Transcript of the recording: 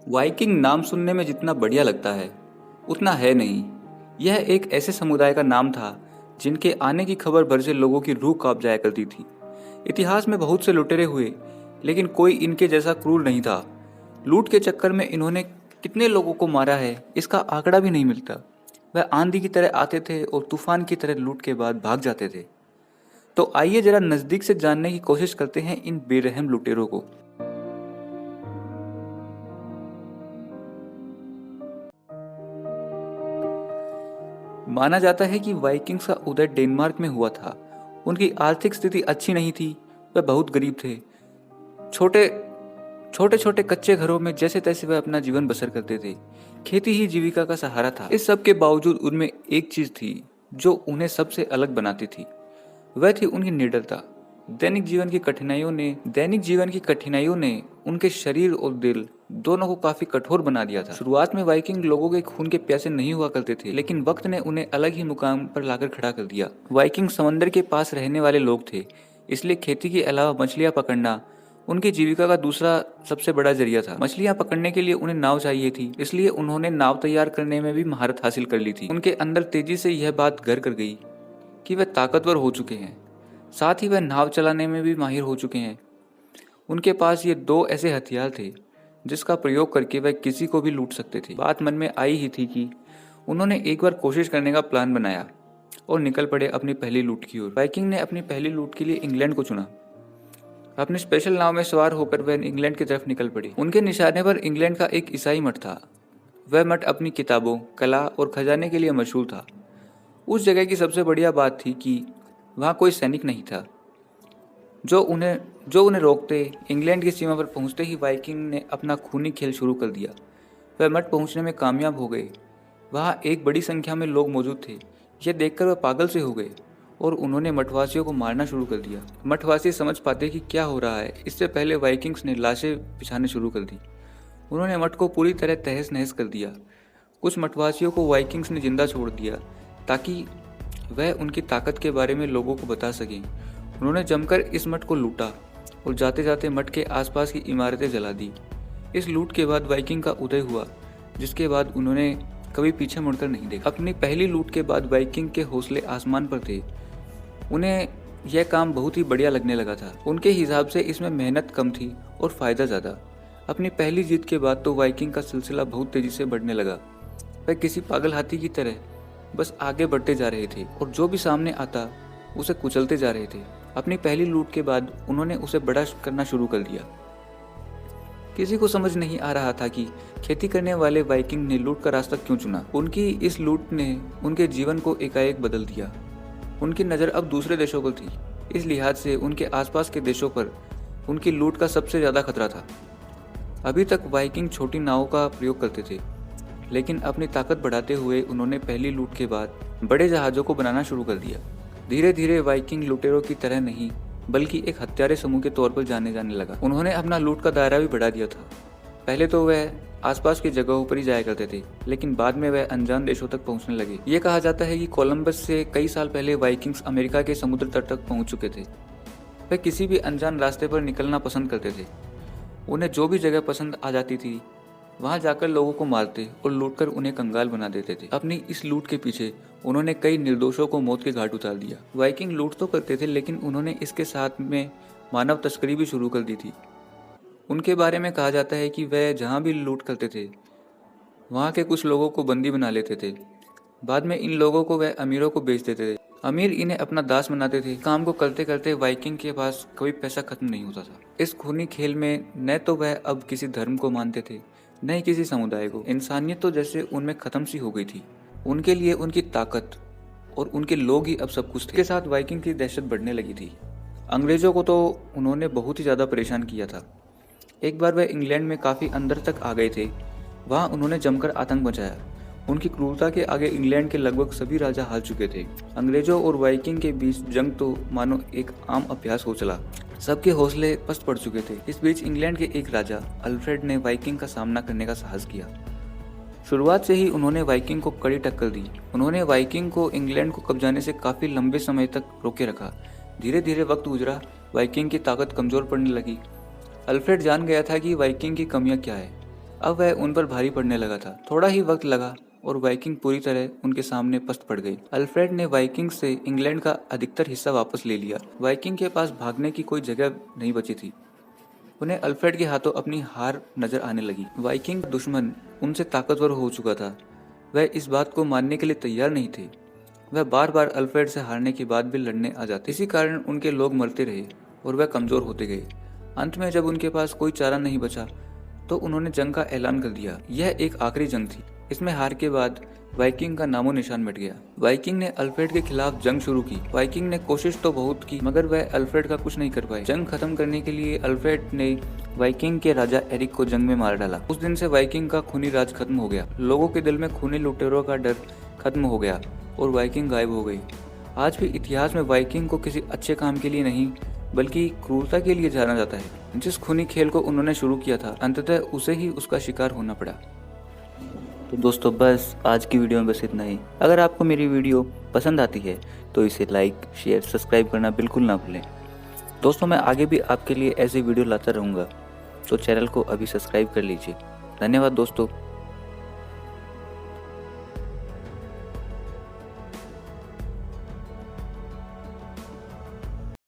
Viking नाम सुनने में जितना बढ़िया लगता है उतना है नहीं। यह एक ऐसे समुदाय का नाम था जिनके आने की खबर भर से लोगों की रूह कांप जाया करती थी। इतिहास में बहुत से लुटेरे हुए, लेकिन कोई इनके जैसा क्रूर नहीं था। लूट के चक्कर में इन्होंने कितने लोगों को मारा है इसका आंकड़ा भी नहीं मिलता। वह आंधी की तरह आते थे और तूफान की तरह लूट के बाद भाग जाते थे। तो आइए जरा नजदीक से जानने की कोशिश करते हैं इन बेरहम लुटेरों को। माना जाता है कि वाइकिंग्स का उदय डेनमार्क में हुआ था। उनकी आर्थिक स्थिति अच्छी नहीं थी, वह बहुत गरीब थे। छोटे छोटे छोटे कच्चे घरों में जैसे तैसे वह अपना जीवन बसर करते थे। खेती ही जीविका का सहारा था। इस सब के बावजूद उनमें एक चीज थी जो उन्हें सबसे अलग बनाती थी। वह थी उनकी निडरता। दैनिक जीवन की कठिनाइयों ने उनके शरीर और दिल दोनों को काफी कठोर बना दिया था। शुरुआत में वाइकिंग लोगों के खून के प्यासे नहीं हुआ करते थे, लेकिन वक्त ने उन्हें अलग ही मुकाम पर लाकर खड़ा कर दिया। वाइकिंग समंदर के पास रहने वाले लोग थे, इसलिए खेती के अलावा मछलियां पकड़ना उनकी जीविका का दूसरा सबसे बड़ा जरिया था। मछलियां पकड़ने के लिए उन्हें नाव चाहिए थी, इसलिए उन्होंने नाव तैयार करने में भी महारत हासिल कर ली थी। उनके अंदर तेजी से यह बात घर कर गई कि वह ताकतवर हो चुके हैं, साथ ही वह नाव चलाने में भी माहिर हो चुके हैं। उनके पास ये दो ऐसे हथियार थे जिसका प्रयोग करके वह किसी को भी लूट सकते थे। बात मन में आई ही थी कि उन्होंने एक बार कोशिश करने का प्लान बनाया और निकल पड़े अपनी पहली लूट की ओर। वाइकिंग ने अपनी पहली लूट के लिए इंग्लैंड को चुना। अपनी स्पेशल नाव में सवार होकर वह इंग्लैंड की तरफ निकल पड़ी। उनके निशाने पर इंग्लैंड का एक ईसाई मठ था। वह मठ अपनी किताबों, कला और खजाने के लिए मशहूर था। उस जगह की सबसे बढ़िया बात थी कि वहाँ कोई सैनिक नहीं था जो उन्हें रोकते। इंग्लैंड की सीमा पर पहुंचते ही वाइकिंग ने अपना खूनी खेल शुरू कर दिया। वह मठ पहुंचने में कामयाब हो गए। वहाँ एक बड़ी संख्या में लोग मौजूद थे। यह देखकर वह पागल से हो गए और उन्होंने मठवासियों को मारना शुरू कर दिया। मठवासी समझ पाते कि क्या हो रहा है, इससे पहले वाइकिंग्स ने लाशें बिछाने शुरू कर दी। उन्होंने मठ को पूरी तरह तहस नहस कर दिया। कुछ मठवासियों को वाइकिंग्स ने जिंदा छोड़ दिया ताकि वह उनकी ताकत के बारे में लोगों को बता सकें। उन्होंने जमकर इस मठ को लूटा और जाते जाते मठ के आसपास की इमारतें जला दी। इस लूट के बाद वाइकिंग का उदय हुआ, जिसके बाद उन्होंने कभी पीछे मुड़कर नहीं देखा। अपनी पहली लूट के बाद वाइकिंग के हौसले आसमान पर थे। उन्हें यह काम बहुत ही बढ़िया लगने लगा था। उनके हिसाब से इसमें मेहनत कम थी और फायदा ज़्यादा। अपनी पहली जीत के बाद तो वाइकिंग का सिलसिला बहुत तेजी से बढ़ने लगा। वह किसी पागल हाथी की तरह बस आगे बढ़ते जा रहे थे और जो भी सामने आता उसे कुचलते जा रहे थे। अपनी पहली लूट के बाद उन्होंने उसे बड़ा करना शुरू कर दिया। किसी को समझ नहीं आ रहा था कि खेती करने वाले वाइकिंग ने लूट का रास्ता क्यों चुना। उनकी इस लूट ने उनके जीवन को एकाएक बदल दिया। उनकी नज़र अब दूसरे देशों पर थी। इस लिहाज से उनके आसपास के देशों पर उनकी लूट का सबसे ज़्यादा खतरा था। अभी तक वाइकिंग छोटी नावों का प्रयोग करते थे, लेकिन अपनी ताकत बढ़ाते हुए उन्होंने पहली लूट के बाद बड़े जहाज़ों को बनाना शुरू कर दिया। धीरे धीरे वाइकिंग लुटेरों की तरह नहीं बल्कि एक हत्यारे समूह के तौर पर जाने लगा। उन्होंने अपना लूट का दायरा भी बढ़ा दिया था। पहले तो वह आसपास की जगहों पर ही जाया करते थे, लेकिन बाद में वह अनजान देशों तक पहुंचने लगे। ये कहा जाता है कि कोलंबस से कई साल पहले वाइकिंग्स अमेरिका के समुद्र तट तक पहुंच चुके थे। वह किसी भी अनजान रास्ते पर निकलना पसंद करते थे। उन्हें जो भी जगह पसंद आ जाती थी वहां जाकर लोगों को मारते और लूटकर उन्हें कंगाल बना देते थे। अपनी इस लूट के पीछे उन्होंने कई निर्दोषों को मौत के घाट उतार दिया। वाइकिंग लूट तो करते थे, लेकिन उन्होंने इसके साथ में मानव तस्करी भी शुरू कर दी थी। उनके बारे में कहा जाता है कि वह जहाँ भी लूट करते थे वहाँ के कुछ लोगों को बंदी बना लेते थे। बाद में इन लोगों को वह अमीरों को बेच देते थे। अमीर इन्हें अपना दास बनाते थे। काम को करते करते वाइकिंग के पास कभी पैसा खत्म नहीं होता था। इस खूनी खेल में न तो वह अब किसी धर्म को मानते थे, न ही किसी समुदाय को। इंसानियत तो जैसे उनमें खत्म सी हो गई थी। उनके लिए उनकी ताकत और उनके लोग ही अब सब कुछ थे। के साथ वाइकिंग की दहशत बढ़ने लगी थी। अंग्रेजों को तो उन्होंने बहुत ही ज़्यादा परेशान किया था। एक बार वह इंग्लैंड में काफ़ी अंदर तक आ गए थे। वहाँ उन्होंने जमकर आतंक मचाया। उनकी क्रूरता के आगे इंग्लैंड के लगभग सभी राजा हार चुके थे। अंग्रेजों और वाइकिंग के बीच जंग तो मानो एक आम अभ्यास हो चला। सबके हौसले पस्त पड़ चुके थे। इस बीच इंग्लैंड के एक राजा अल्फ्रेड ने वाइकिंग का सामना करने का साहस किया। शुरुआत से ही उन्होंने वाइकिंग को कड़ी टक्कर दी। उन्होंने वाइकिंग को इंग्लैंड को कब्जाने से काफ़ी लंबे समय तक रोके रखा। धीरे धीरे वक्त गुजरा, वाइकिंग की ताकत कमज़ोर पड़ने लगी। अल्फ्रेड जान गया था कि वाइकिंग की कमियां क्या है। अब वह उन पर भारी पड़ने लगा था। थोड़ा ही वक्त लगा और वाइकिंग पूरी तरह उनके सामने पस्त पड़ गई। अल्फ्रेड ने वाइकिंग से इंग्लैंड का अधिकतर हिस्सा वापस ले लिया। वाइकिंग के पास भागने की कोई जगह नहीं बची थी। उन्हें अल्फ्रेड के हाथों अपनी हार नजर आने लगी। वाइकिंग दुश्मन उनसे ताकतवर हो चुका था। वह इस बात को मानने के लिए तैयार नहीं थे। वह बार बार अल्फ्रेड से हारने के बाद भी लड़ने आ जाते। इसी कारण उनके लोग मरते रहे और वह कमजोर होते गए। अंत में जब उनके पास कोई चारा नहीं बचा तो उन्होंने जंग का ऐलान कर दिया। यह एक आखिरी जंग थी। इसमें हार के बाद वाइकिंग का नामो निशान मिट गया। वाइकिंग ने अल्फ्रेड के खिलाफ जंग शुरू की। वाइकिंग ने कोशिश तो बहुत की मगर वह अल्फ्रेड का कुछ नहीं कर पाए। जंग खत्म करने के लिए अल्फ्रेड ने वाइकिंग के राजा एरिक को जंग में मार डाला। उस दिन से वाइकिंग का खूनी राज खत्म हो गया। लोगों के दिल में खूनी लुटेरों का डर खत्म हो गया और वाइकिंग गायब हो गई। आज भी इतिहास में वाइकिंग को किसी अच्छे काम के लिए नहीं बल्कि क्रूरता के लिए जाना जाता है। जिस खूनी खेल को उन्होंने शुरू किया था अंततः उसे ही उसका शिकार होना पड़ा। तो दोस्तों बस आज की वीडियो में बस इतना ही। अगर आपको मेरी वीडियो पसंद आती है तो इसे लाइक शेयर सब्सक्राइब करना बिल्कुल ना भूलें। दोस्तों मैं आगे भी आपके लिए ऐसी वीडियो लाता रहूँगा, तो चैनल को अभी सब्सक्राइब कर लीजिए। धन्यवाद दोस्तों।